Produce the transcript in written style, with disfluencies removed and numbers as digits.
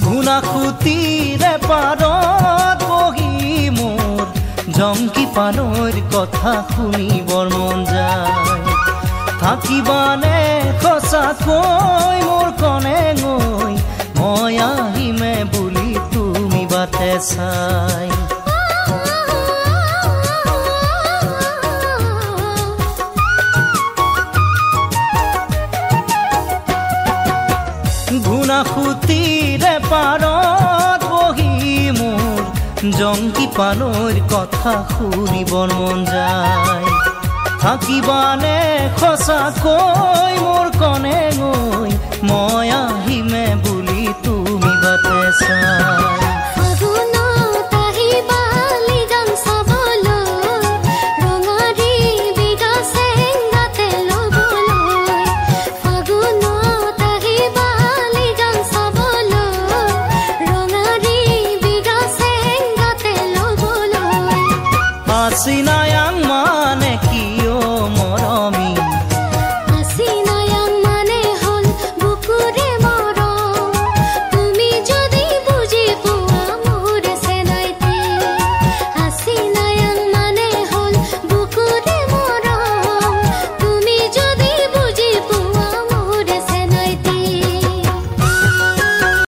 ঘুণাসুতিৰে পাৰত বহি মোৰ জংকি পানৈৰ কথা শুনিবৰ মন যায় থাকিবানে সঁচাকৈ মোৰ কনে গৈ মই আহিমে বুলি তুমি বাটে চাই ঘুণাসুতিৰে পাৰত বহি মোৰ জংকি পানৈৰ কথা শুনিবৰ মন যায় থাকিবানে সঁচাকৈ মোৰ কনে গৈ মই আহিমে বুলি তুমি বাটে চাই চিনায়াং মানে